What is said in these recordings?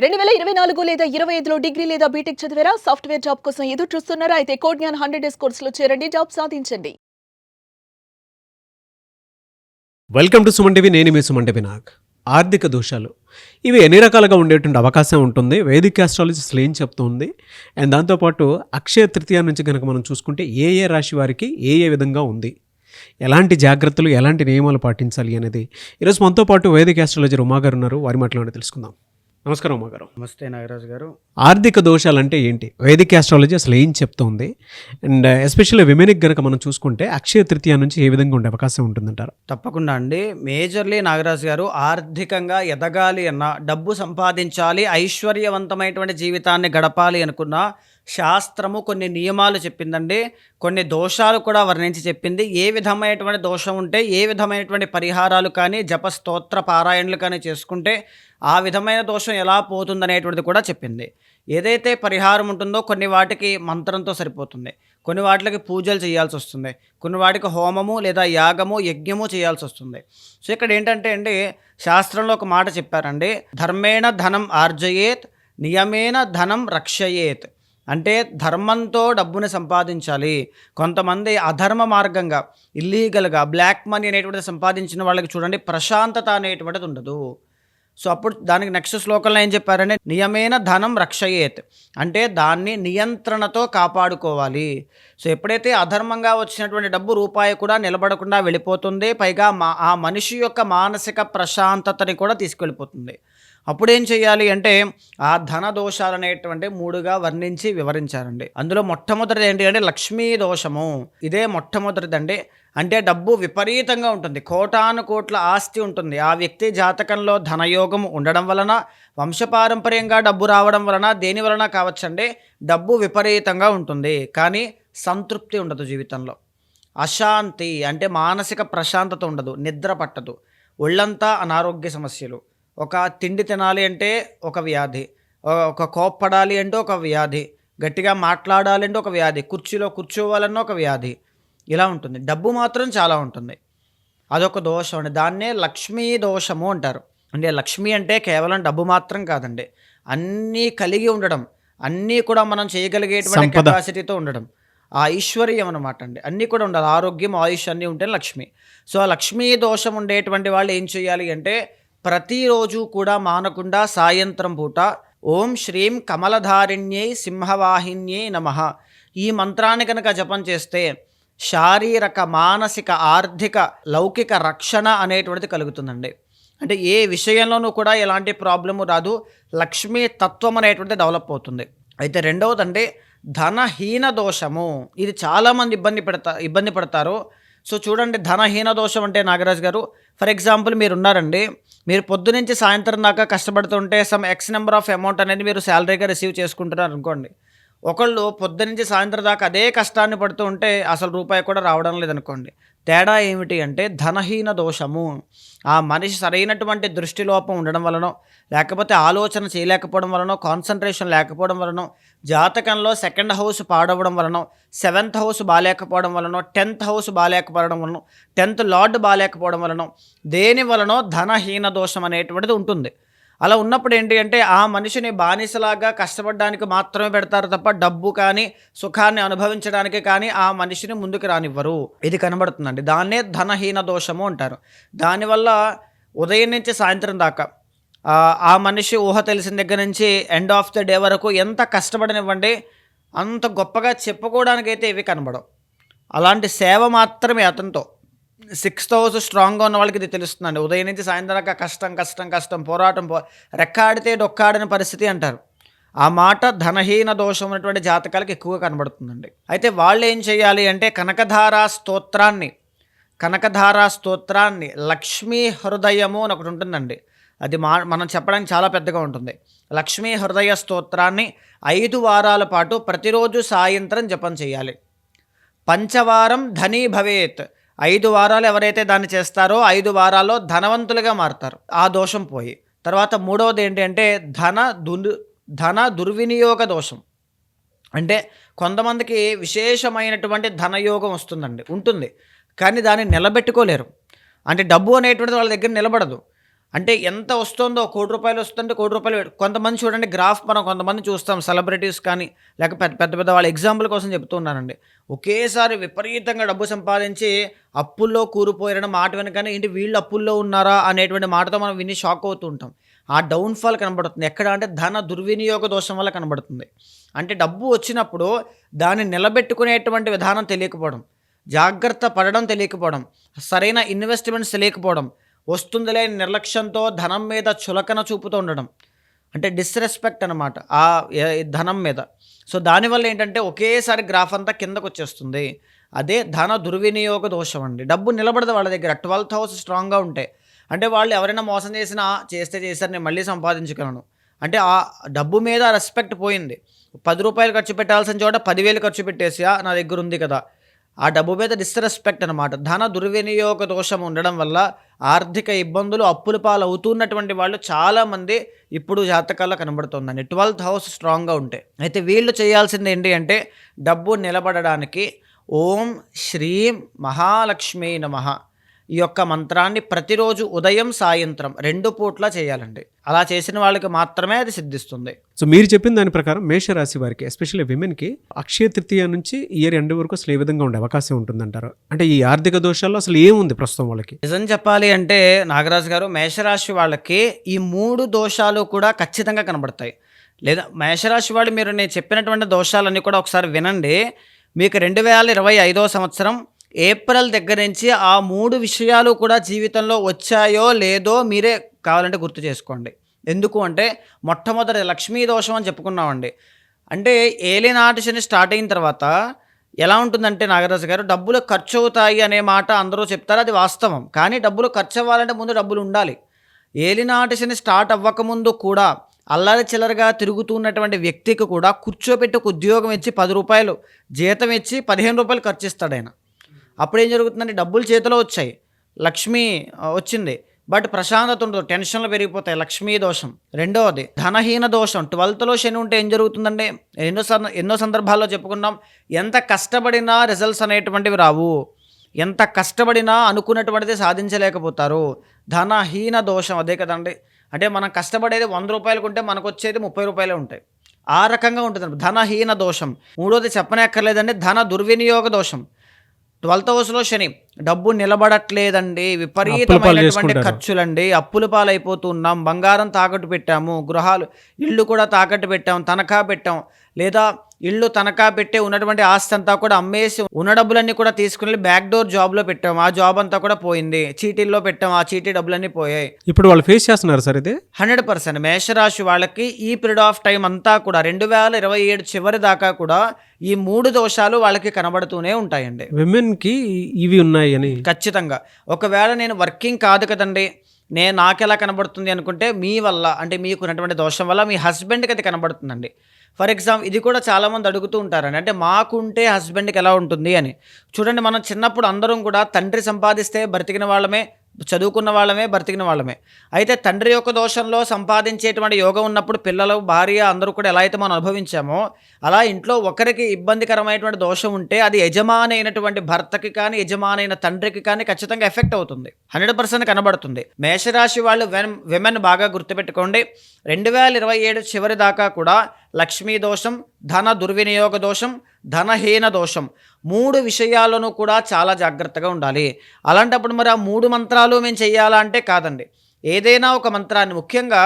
2024 లేదా 25లో డిగ్రీ లేదా బీటెక్ చదివారా? సాఫ్ట్‌వేర్ జాబ్ కోసం ఎదురు చూస్తున్నారా? అయితే కోడ్ జ్ఞాన్ 100 డేస్ కోర్సులో చేరండి. జాబ్ సాధించండి. Welcome to Suman TV. నేను మీ సుమన్ టీవీ నాగ్. ఆర్థిక దోషాలు ఇవి ఎన్ని రకాలుగా ఉండేటువంటి అవకాశం ఉంటుంది. వేదిక్ ఆస్ట్రాలజీ అసలు ఏం చెప్తుంది, అండ్ దాంతోపాటు అక్షయ తృతీయ నుంచి కనుక మనం చూసుకుంటే ఏ ఏ రాశి వారికి ఏ ఏ విధంగా ఉంది, ఎలాంటి జాగ్రత్తలు ఎలాంటి నియమాలు పాటించాలి అనేది ఈరోజు మనతో పాటు వేదిక్ ఆస్ట్రాలజర్ ఉమా గారు ఉన్నారు. వారి మాటలోనే తెలుసుకుందాం. నమస్కారం ఉమా గారు. నమస్తే నాగరాజు గారు. ఆర్థిక దోషాలు అంటే ఏంటి, వేదిక్ ఆస్ట్రాలజీ అసలు ఏం చెప్తుంది, అండ్ ఎస్పెషల్లీ విమెన్కి కనుక మనం చూసుకుంటే అక్షయ తృతీయ నుంచి ఏ విధంగా ఉండే అవకాశం ఉంటుందంటారు? తప్పకుండా అండి. మేజర్లీ నాగరాజు గారు, ఆర్థికంగా ఎదగాలి అన్నా, డబ్బు సంపాదించాలి, ఐశ్వర్యవంతమైనటువంటి జీవితాన్ని గడపాలి అనుకున్నా శాస్త్రము కొన్ని నియమాలు చెప్పిందండి. కొన్ని దోషాలు కూడా వర్ణించి చెప్పింది. ఏ విధమైనటువంటి దోషం ఉంటే ఏ విధమైనటువంటి పరిహారాలు కానీ జప స్తోత్ర పారాయణలు కానీ చేసుకుంటే ఆ విధమైన దోషం ఎలా పోతుందనేటువంటిది కూడా చెప్పింది. ఏదైతే పరిహారం ఉంటుందో కొన్ని వాటికి మంత్రంతో సరిపోతుంది, కొన్ని వాటికి పూజలు చేయాల్సి వస్తుంది, కొన్ని వాటికి హోమము లేదా యాగము యజ్ఞము చేయాల్సి వస్తుంది. సో ఇక్కడ ఏంటంటే అండి, శాస్త్రంలో ఒక మాట చెప్పారండి, ధర్మేణ ధనం ఆర్జయేత్ నియమేన ధనం రక్షయేత్. అంటే ధర్మంతో డబ్బుని సంపాదించాలి. కొంతమంది అధర్మ మార్గంగా ఇల్లీగల్గా బ్లాక్ మనీ అనేటువంటిది సంపాదించిన వాళ్ళకి చూడండి ప్రశాంతత అనేటువంటిది ఉండదు. సో అప్పుడు దానికి నెక్స్ట్ శ్లోకంలో ఏం చెప్పారంటే, నియమేన ధనం రక్షయేత్, అంటే దాన్ని నియంత్రణతో కాపాడుకోవాలి. సో ఎప్పుడైతే అధర్మంగా వచ్చినటువంటి డబ్బు రూపాయి కూడా నిలబడకుండా వెళ్ళిపోతుంది, పైగా ఆ మనిషి యొక్క మానసిక ప్రశాంతతని కూడా తీసుకెళ్ళిపోతుంది. అప్పుడేం చేయాలి అంటే, ఆ ధన దోషాలు అనేటువంటి 3గా వర్ణించి వివరించారండి. అందులో మొట్టమొదటిది ఏంటి అంటే లక్ష్మీ దోషము. ఇదే మొట్టమొదటిదండి. అంటే డబ్బు విపరీతంగా ఉంటుంది, కోటాను కోట్ల ఆస్తి ఉంటుంది. ఆ వ్యక్తి జాతకంలో ధనయోగం ఉండడం వలన, వంశపారంపర్యంగా డబ్బు రావడం వలన, దేని వలన కావచ్చండి, డబ్బు విపరీతంగా ఉంటుంది, కానీ సంతృప్తి ఉండదు జీవితంలో. అశాంతి అంటే మానసిక ప్రశాంతత ఉండదు, నిద్ర పట్టదు, ఒళ్ళంతా అనారోగ్య సమస్యలు. ఒక తిండి తినాలి అంటే ఒక వ్యాధి, ఒక కోప్పడాలి అంటే ఒక వ్యాధి, గట్టిగా మాట్లాడాలి అంటే ఒక వ్యాధి, కుర్చీలో కూర్చోవాలన్న ఒక వ్యాధి, ఇలా ఉంటుంది. డబ్బు మాత్రం చాలా ఉంటుంది, అదొక దోషం అండి. దాన్నే లక్ష్మీ దోషము అంటారు. అంటే లక్ష్మి అంటే కేవలం డబ్బు మాత్రం కాదండి, అన్నీ కలిగి ఉండడం, అన్నీ కూడా మనం చేయగలిగేటువంటి కెపాసిటీతో ఉండడం, ఆ ఐశ్వర్యం అనమాట అండి. అన్నీ కూడా ఉండాలి, ఆరోగ్యం ఆయుష్ అన్నీ ఉంటే లక్ష్మి. సో ఆ లక్ష్మీ దోషం ఉండేటువంటి వాళ్ళు ఏం చేయాలి అంటే, ప్రతిరోజు కూడా మానకుండా సాయంత్రం పూట ఓం శ్రీం కమలధారిణ్యై సింహవాహిన్యై నమః ఈ మంత్రాన్ని కనుక జపం చేస్తే శారీరక మానసిక ఆర్థిక లౌకిక రక్షణ అనేటువంటిది కలుగుతుందండి. అంటే ఏ విషయంలోనూ కూడా ఎలాంటి ప్రాబ్లము రాదు, లక్ష్మీ తత్వం అనేటువంటిది డెవలప్ అవుతుంది. అయితే రెండవదండి ధనహీన దోషము. ఇది చాలామంది ఇబ్బంది పడతారు. సో చూడండి, ధనహీన దోషం అంటే నాగరాజు గారు, ఫర్ ఎగ్జాంపుల్ మీరు ఉన్నారండి, మీరు పొద్దునుంచి సాయంత్రం దాకా కష్టపడుతుంటే some X number of amount అనేది మీరు శాలరీగా రిసీవ్ చేసుకుంటున్నారు అనుకోండి. ఒకళ్ళు పొద్దునుంచి సాయంత్రం దాకా అదే కష్టాన్ని పడుతూ ఉంటే అసలు రూపాయి కూడా రావడం లేదనుకోండి. తేడా ఏమిటి అంటే ధనహీన దోషము. ఆ మనిషి సరైనటువంటి దృష్టిలోపం ఉండడం వలనో, లేకపోతే ఆలోచన చేయలేకపోవడం వలనో, కాన్సన్ట్రేషన్ లేకపోవడం వలనో, జాతకంలో 2nd హౌస్ పాడవడం వలనో, 7th హౌస్ బాగాలేకపోవడం వలనో, 10th హౌస్ బాగాలేకపోవడం వలనో, 10th లార్డ్ బాగాలేకపోవడం వలనో, దేని వలనో ధనహీన దోషం అనేటువంటిది ఉంటుంది. అలా ఉన్నప్పుడు ఏంటి అంటే, ఆ మనిషిని బానిసలాగా కష్టపడడానికి మాత్రమే పెడతారు తప్ప డబ్బు కానీ సుఖాన్ని అనుభవించడానికి కానీ ఆ మనిషిని ముందుకు రానివ్వరు. ఇది కనబడుతుందండి, దాన్నే ధనహీన దోషము అంటారు. దానివల్ల ఉదయం నుంచి సాయంత్రం దాకా ఆ మనిషి ఊహ తెలిసిన దగ్గర నుంచి ఎండ్ ఆఫ్ ద డే వరకు ఎంత కష్టపడనివ్వండి, అంత గొప్పగా చెప్పుకోవడానికైతే ఇవి కనబడవు. అలాంటి సేవ మాత్రమే అతనితో. 6th హౌస్ స్ట్రాంగ్గా ఉన్న వాళ్ళకి ఇది తెలుస్తుందండి. ఉదయం నుంచి సాయంత్రం దాకా కష్టం కష్టం కష్టం, పోరాటం, రెక్కాడితే డొక్కాడని పరిస్థితి అంటారు. ఆ మాట ధనహీన దోషం ఉన్నటువంటి జాతకాలకు ఎక్కువగా కనబడుతుందండి. అయితే వాళ్ళు ఏం చేయాలి అంటే, కనకధారా స్తోత్రాన్ని లక్ష్మీ హృదయము అని ఒకటి ఉంటుందండి. అది మనం చెప్పడానికి చాలా పెద్దగా ఉంటుంది. లక్ష్మీ హృదయ స్తోత్రాన్ని 5 వారాల పాటు ప్రతిరోజు సాయంత్రం జపం చేయాలి. పంచవారం ధనీ భవేత్. 5 వారాలు ఎవరైతే దాన్ని చేస్తారో 5 వారాల్లో ధనవంతులుగా మారుతారు, ఆ దోషం పోయి. తర్వాత మూడవది ఏంటి అంటే ధన దుర్వినియోగ దోషం. అంటే కొంతమందికి విశేషమైనటువంటి ధనయోగం ఉంటుంది, కానీ దాన్ని నిలబెట్టుకోలేరు. అంటే డబ్బు అనేటువంటిది వాళ్ళ దగ్గర నిలబడదు. అంటే ఎంత వస్తుందో ₹1,00,00,000 వస్తుంటే ₹1,00,00,000 కొంతమంది చూడండి గ్రాఫ్ మనం కొంతమంది చూస్తాం సెలబ్రిటీస్ కానీ లేక పెద్ద పెద్ద వాళ్ళ ఎగ్జాంపుల్ కోసం చెప్తున్నానండి. ఒకేసారి విపరీతంగా డబ్బు సంపాదించి అప్పుల్లో కూరుపోయారన్న మాట వెనకనే ఏంటి వీళ్ళు అప్పుల్లో ఉన్నారా అనేటువంటి మాటతో మనం విని షాక్ అవుతూ ఉంటాం. ఆ డౌన్‌ఫాల్ కనబడుతుంది. ఎక్కడ అంటే ధన దుర్వినియోగ దోషం వల్ల కనబడుతుంది. అంటే డబ్బు వచ్చినప్పుడు దాన్ని నిలబెట్టుకునేటువంటి విధానం తెలియకపోవడం, జాగ్రత్త పడడం తెలియకపోవడం, సరైన ఇన్వెస్ట్‌మెంట్స్ తెలియకపోవడం, వస్తుందిలే అని నిర్లక్ష్యంతో ధనం మీద చులకన చూపుతూ ఉండడం. అంటే డిస్‌రెస్పెక్ట్ అనమాట. ధనం మీద. సో, దానివల్ల ఏంటంటే ఒకేసారి గ్రాఫ్ అంతా కిందకొచ్చేస్తుంది. అదే ధన దుర్వినియోగ దోషం అండి. డబ్బు నిలబడదు వాళ్ళ దగ్గర. 12th హౌస్ స్ట్రాంగ్‌గా ఉంటే. అంటే వాళ్ళు ఎవరైనా మోసం చేసినా చేస్తే చేశారు నేను మళ్ళీ సంపాదించగలను. అంటే ఆ డబ్బు మీద రెస్పెక్ట్ పోయింది. ₹10 ఖర్చు పెట్టాల్సిన చోట 10,000 ఖర్చు పెట్టేసి నా దగ్గర ఉంది కదా! ఆ డబ్బు మీద డిస్‌రెస్పెక్ట్ అనమాట. ధన దుర్వినియోగ దోషం ఉండడం వల్ల ఆర్థిక ఇబ్బందులు, అప్పుల పాలవుతున్నటువంటి వాళ్ళు చాలామంది ఇప్పుడు జాతకాల్లో కనబడుతుందండి. 12th హౌస్ స్ట్రాంగ్‌గా ఉంటే. అయితే వీళ్ళు చేయాల్సింది ఏంటి అంటే డబ్బు నిలబడడానికి ఓం శ్రీం మహాలక్ష్మీ నమః ఈ యొక్క మంత్రాన్ని ప్రతిరోజు ఉదయం, సాయంత్రం 2 పూట్ల చేయాలండి. అలా చేసిన వాళ్ళకి మాత్రమే అది సిద్ధిస్తుంది. సో మీరు చెప్పిన దాని ప్రకారం మేషరాశి వారికి ఎస్పెషల్లీ విమెన్కి అక్షయ తృతీయ నుంచి ఇయర్ ఎండ్ వరకు అసలు ఏ విధంగా ఉండే అవకాశం ఉంటుందంటారు? అంటే ఈ ఆర్థిక దోషాల్లో అసలు ఏముంది ప్రస్తుతం వాళ్ళకి? నిజం చెప్పాలి అంటే నాగరాజు గారు మేషరాశి వాళ్ళకి ఈ 3 దోషాలు కూడా ఖచ్చితంగా కనబడతాయి. లేదా మేషరాశి వాళ్ళు మీరు నేను చెప్పినటువంటి దోషాలన్నీ కూడా ఒకసారి వినండి. మీకు 2025వ సంవత్సరం ఏప్రిల్ దగ్గర నుంచి ఆ 3 విషయాలు కూడా జీవితంలో వచ్చాయో లేదో మీరే కావాలంటే గుర్తు చేసుకోండి. ఎందుకు అంటే మొట్టమొదటి లక్ష్మీ దోషం అని చెప్పుకున్నామండి. అంటే ఏలినాటి శని స్టార్ట్ అయిన తర్వాత ఎలా ఉంటుందంటే నాగరాజు గారు డబ్బులు ఖర్చు అవుతాయి అనే మాట అందరూ చెప్తారు, అది వాస్తవం. కానీ డబ్బులు ఖర్చు అవ్వాలంటే ముందు డబ్బులు ఉండాలి. ఏలినాటి శని స్టార్ట్ అవ్వకముందు కూడా అల్లరి చిల్లరగా తిరుగుతున్నటువంటి వ్యక్తికి కూడా కూర్చోపెట్టి ఒక ఉద్యోగం ఇచ్చి ₹10 జీతం ఇచ్చి ₹15 ఖర్చు ఇస్తాడు ఆయన. అప్పుడేం జరుగుతుందంటే డబ్బులు చేతిలో వచ్చాయి, లక్ష్మి వచ్చింది, బట్ ప్రశాంతత ఉండదు, టెన్షన్లు పెరిగిపోతాయి. లక్ష్మీ దోషం. రెండవది ధనహీన దోషం. 12th శని ఉంటే ఏం జరుగుతుందంటే ఎన్నో సందర్భాల్లో చెప్పుకున్నాం, ఎంత కష్టపడినా రిజల్ట్స్ అనేటువంటివి రావు, ఎంత కష్టపడినా అనుకున్నటువంటిది సాధించలేకపోతారు. ధనహీన దోషం అదే కదండి. అంటే మనం కష్టపడేది ₹100 ఉంటే మనకు వచ్చేది ₹30 ఉంటాయి. ఆ రకంగా ఉంటుంది ధనహీన దోషం. మూడోది చెప్పనక్కర్లేదండి ధన దుర్వినియోగ దోషం. 12th హౌస్లో శని, డబ్బు నిలబడట్లేదండి, విపరీతమైనటువంటి ఖర్చులండి, అప్పుల పాలైపోతున్నాం, బంగారం తాకట్టు పెట్టాము, గృహాలు ఇళ్ళు కూడా తాకట్టు పెట్టాం, తనఖా పెట్టాం, లేదా ఇళ్ళు తనఖా పెట్టే ఉన్నటువంటి ఆస్తి అంతా కూడా అమ్మేసి ఉన్న డబ్బులన్నీ కూడా తీసుకుని బ్యాక్ డోర్ జాబ్లో పెట్టాం, ఆ జాబ్ అంతా కూడా పోయింది, చీటీల్లో పెట్టాం, ఆ చీటీ డబ్బులన్నీ పోయాయి. ఇప్పుడు వాళ్ళు ఫేస్ చేస్తున్నారు సార్ ఇది 100%. మేషరాశి వాళ్ళకి ఈ పీరియడ్ ఆఫ్ టైం అంతా కూడా 2027 చివరి దాకా కూడా ఈ 3 దోషాలు వాళ్ళకి కనబడుతూనే ఉంటాయండి. విమెన్కి ఇవి ఉన్నాయి అని ఖచ్చితంగా. ఒకవేళ నేను వర్కింగ్ కాదు కదండి, నాకెలా కనబడుతుంది అనుకుంటే మీ వల్ల అంటే మీకున్నటువంటి దోషం వల్ల మీ హస్బెండ్కి అది కనబడుతుందండి. ఫర్ ఎగ్జాంపుల్ ఇది కూడా చాలామంది అడుగుతూ ఉంటారండి, అంటే మాకుంటే హస్బెండ్కి ఎలా ఉంటుంది అని. చూడండి, మనం చిన్నప్పుడు అందరం కూడా తండ్రి సంపాదిస్తే బ్రతికిన వాళ్ళమే, చదువుకున్న వాళ్ళమే, బ్రతికిన వాళ్ళమే. అయితే తండ్రి యొక్క దోషంలో సంపాదించేటువంటి యోగం ఉన్నప్పుడు పిల్లలు, భార్య అందరూ కూడా ఎలా అయితే మనం అనుభవించామో అలా ఇంట్లో ఒకరికి ఇబ్బందికరమైనటువంటి దోషం ఉంటే అది యజమాని అయినటువంటి భర్తకి కానీ యజమానైన తండ్రికి కానీ ఖచ్చితంగా ఎఫెక్ట్ అవుతుంది. 100% కనబడుతుంది. మేషరాశి వాళ్ళు విమెన్ బాగా గుర్తుపెట్టుకోండి, 2027 చివరి దాకా కూడా లక్ష్మీ దోషం, ధన దుర్వినియోగ దోషం, ధనహీన దోషం 3 విషయాలను కూడా చాలా జాగ్రత్తగా ఉండాలి. అలాంటప్పుడు మరి ఆ 3 మంత్రాలు మేము చెయ్యాలా అంటే కాదండి. ఏదైనా ఒక మంత్రాన్ని, ముఖ్యంగా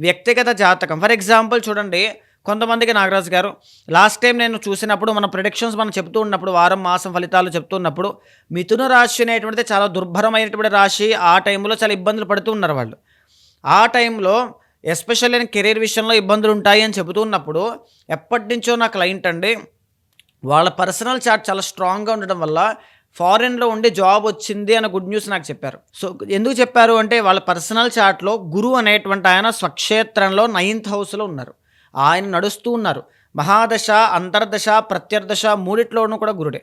వ్యక్తిగత జాతకం. ఫర్ ఎగ్జాంపుల్ చూడండి, కొంతమందికి నాగరాజు గారు లాస్ట్ టైం నేను చూసినప్పుడు మన ప్రిడిక్షన్స్ మనం చెప్తూ ఉన్నప్పుడు వారం మాసం ఫలితాలు చెప్తున్నప్పుడు మిథున రాశి అనేటువంటిది చాలా దుర్భరమైనటువంటి రాశి. ఆ టైంలో చాలా ఇబ్బందులు పడుతూ ఉన్నారు వాళ్ళు. ఆ టైంలో ఎస్పెషల్లీ నేను కెరీర్ విషయంలో ఇబ్బందులు ఉంటాయి అని చెబుతూ ఉన్నప్పుడు ఎప్పటి నుంచో నా క్లయింట్ అండి, వాళ్ళ పర్సనల్ చార్ట్ చాలా స్ట్రాంగ్గా ఉండడం వల్ల ఫారెన్లో ఉండి జాబ్ వచ్చింది అన్న గుడ్ న్యూస్ నాకు చెప్పారు. సో ఎందుకు చెప్పారు అంటే వాళ్ళ పర్సనల్ చార్ట్లో గురువు అనేటువంటి ఆయన స్వక్షేత్రంలో 9th హౌస్లో ఉన్నారు, ఆయన నడుస్తూ ఉన్నారు. మహాదశ, అంతర్దశ, ప్రత్యర్దశ మూడిట్లోనూ కూడా గురుడే.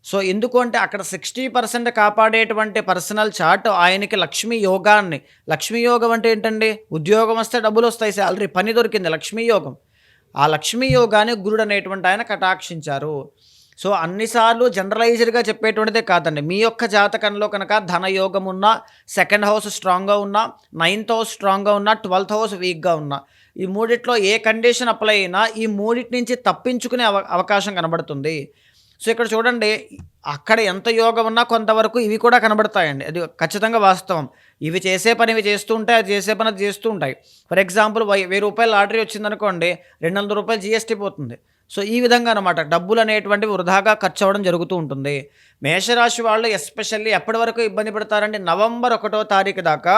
సో ఎందుకు అంటే అక్కడ 60% కాపాడేటువంటి పర్సనల్ చార్ట్ ఆయనకి లక్ష్మీ యోగాన్ని. లక్ష్మీ యోగం అంటే ఏంటండి? ఉద్యోగం వస్తే డబ్బులు వస్తాయి, శాలరీ, పని దొరికింది, లక్ష్మీ యోగం. ఆ లక్ష్మీ యోగాన్ని గురుడు అనేటువంటి ఆయన కటాక్షించారు. సో అన్నిసార్లు జనరలైజ్డ్గా చెప్పేటువంటిదే కాదండి. మీ యొక్క జాతకంలో కనుక ధనయోగం ఉన్నా, సెకండ్ హౌస్ స్ట్రాంగ్గా ఉన్నా, 9th హౌస్ స్ట్రాంగ్గా ఉన్నా, 12th హౌస్ వీక్గా ఉన్నా, ఈ మూడిట్లో ఏ కండిషన్ అప్లై అయినా ఈ మూడిటి నుంచి తప్పించుకునే అవకాశం కనబడుతుంది. సో ఇక్కడ చూడండి, అక్కడ ఎంత యోగం ఉన్నా కొంతవరకు ఇవి కూడా కనబడతాయండి. అది ఖచ్చితంగా వాస్తవం. ఇవి చేసే పని ఇవి చేస్తూ ఉంటాయి, అది చేసే పని అది చేస్తూ ఉంటాయి. ఫర్ ఎగ్జాంపుల్ 1000 రూపాయలు లాటరీ వచ్చిందనుకోండి, 200 రూపాయలు జీఎస్టీ పోతుంది. సో ఈ విధంగా అనమాట డబ్బులు అనేటువంటివి వృధాగా ఖర్చు అవ్వడం జరుగుతూ ఉంటుంది. మేషరాశి వాళ్ళు ఎస్పెషల్లీ ఎప్పటి వరకు ఇబ్బంది పెడతారండి, నవంబర్ 1వ తారీఖు దాకా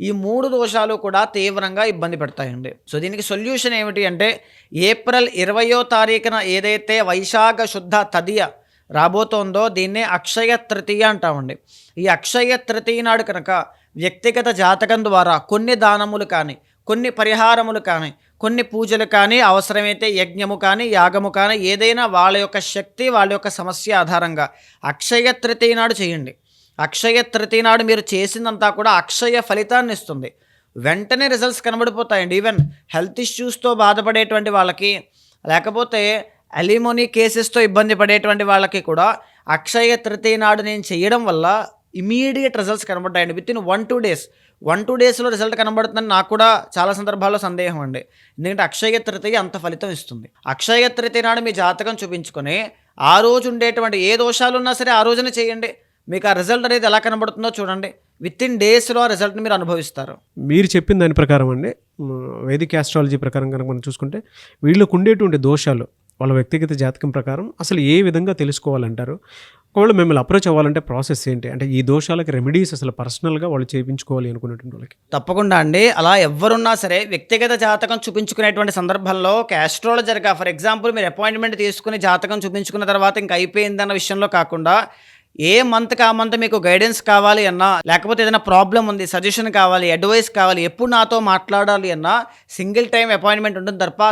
ఈ 3 దోషాలు కూడా తీవ్రంగా ఇబ్బంది పెడతాయండి. సో దీనికి సొల్యూషన్ ఏమిటి అంటే, ఏప్రిల్ 20వ తారీఖున ఏదైతే వైశాఖ శుద్ధ తదియ రాబోతోందో దీన్నే అక్షయ తృతీయ అంటామండి. ఈ అక్షయ తృతీయ నాడు కనుక వ్యక్తిగత జాతకం ద్వారా కొన్ని దానములు కానీ, కొన్ని పరిహారములు కానీ, కొన్ని పూజలు కానీ, అవసరమైతే యజ్ఞము కానీ, యాగము కానీ, ఏదైనా వాళ్ళ యొక్క శక్తి, వాళ్ళ యొక్క సమస్య ఆధారంగా అక్షయ తృతీయ నాడు చేయండి. అక్షయ తృతీయ నాడు మీరు చేసిందంతా కూడా అక్షయ ఫలితాన్ని ఇస్తుంది. వెంటనే రిజల్ట్స్ కనబడిపోతాయండి. ఈవెన్ హెల్త్ ఇష్యూస్తో బాధపడేటువంటి వాళ్ళకి, లేకపోతే అలిమోనీ కేసెస్తో ఇబ్బంది పడేటువంటి వాళ్ళకి కూడా అక్షయ తృతీయ నాడు నేను చేయడం వల్ల ఇమీడియట్ రిజల్ట్స్ కనబడ్డాయండి. Within 1-2 days. 1-2 డేస్లో రిజల్ట్ కనబడుతుందని నాకు కూడా చాలా సందర్భాల్లో సందేహం అండి. ఎందుకంటే అక్షయ తృతీయ అంత ఫలితం ఇస్తుంది. అక్షయ తృతీయ నాడు మీ జాతకం చూపించుకొని ఆ రోజు ఉండేటువంటి ఏ దోషాలు ఉన్నా సరే ఆ రోజునే చేయండి. మీకు ఆ రిజల్ట్ అనేది ఎలా కనబడుతుందో చూడండి. విత్ ఇన్ డేస్లో ఆ రిజల్ట్ని మీరు అనుభవిస్తారు. మీరు చెప్పిన దాని ప్రకారం అండి, వేదిక ఆస్ట్రాలజీ ప్రకారం కనుక మనం చూసుకుంటే వీళ్ళకు ఉండేటువంటి దోషాలు వాళ్ళ వ్యక్తిగత జాతకం ప్రకారం అసలు ఏ విధంగా తెలుసుకోవాలంటారు? ఒకవేళ మిమ్మల్ని అప్రోచ్ అవ్వాలంటే ప్రాసెస్ ఏంటి? అంటే ఈ దోషాలకి రెమెడీస్ అసలు పర్సనల్గా వాళ్ళు చేయించుకోవాలి అనుకునేటువంటి వాళ్ళకి. తప్పకుండా అండి. అలా ఎవరున్నా సరే వ్యక్తిగత జాతకం చూపించుకునేటువంటి సందర్భంలో ఒక ఆస్ట్రాలజర్గా ఫర్ ఎగ్జాంపుల్ మీరు అపాయింట్మెంట్ తీసుకుని జాతకం చూపించుకున్న తర్వాత ఇంక అయిపోయిందన్న విషయంలో కాకుండా, ఏ మంత్కి ఆ మంత్ మీకు గైడెన్స్ కావాలి అన్నా, లేకపోతే ఏదైనా ప్రాబ్లం ఉంది, సజెషన్ కావాలి, అడ్వైస్ కావాలి, ఎప్పుడు నాతో మాట్లాడాలి అన్నా సింగిల్ టైం అపాయింట్మెంట్ ఉంటుంది తప్ప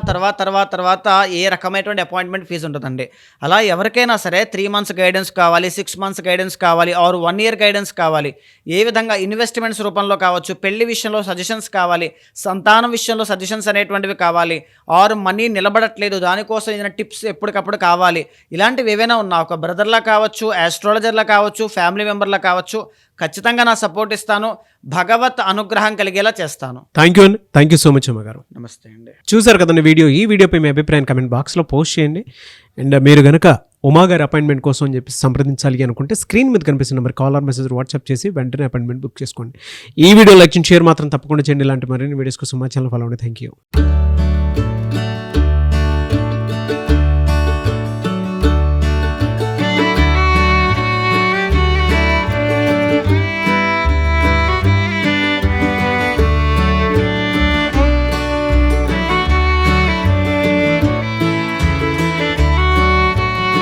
తర్వాత ఏ రకమైనటువంటి అపాయింట్మెంట్ ఫీజు ఉంటుందండి. అలా ఎవరికైనా సరే 3 months గైడెన్స్ కావాలి, 6 months గైడెన్స్ కావాలి, ఆర్ 1 year గైడెన్స్ కావాలి, ఏ విధంగా ఇన్వెస్ట్మెంట్స్ రూపంలో కావచ్చు, పెళ్లి విషయంలో సజెషన్స్ కావాలి, సంతానం విషయంలో సజెషన్స్ అనేటువంటివి కావాలి, ఆర్ మనీ నిలబడట్లేదు దానికోసం ఏదైనా టిప్స్ ఎప్పటికప్పుడు కావాలి, ఇలాంటివి ఏవైనా ఉన్నా ఒక బ్రదర్లా కావచ్చు, ఆస్ట్రాలజర్లా కావచ్చు, ఫ్యామిలీ మెంబర్లా కావచ్చు, ఖచ్చితంగా నా సపోర్ట్ ఇస్తాను. భగవత్ అనుగ్రహం కలిగేలా చేస్తాను. థ్యాంక్ యూ అండి. థ్యాంక్ యూ సో మచ్ అమ్మగారు. నమస్తే అండి. చూసారు కదండి వీడియో. ఈ వీడియోపై మీ అభిప్రాయం కమెంట్ బాక్స్లో పోస్ట్ చేయండి. అండ్ మీరు కనుక ఉమాగారి అపాయింట్మెంట్ కోసం అని చెప్పి సంప్రదించాలి అనుకుంటే స్క్రీన్ మీద కనిపిస్తున్న number call or message WhatsApp చేసి వెంటనే అపాయింట్మెంట్ బుక్ చేసుకోండి. ఈ వీడియో లైక్ షేర్ మాత్రం తప్పకుండా చేయండి. ఇలాంటి మరిన్ని వీడియోస్ కోసం మా ఛానల్ ఫాలో అవ్వండి. Thank you.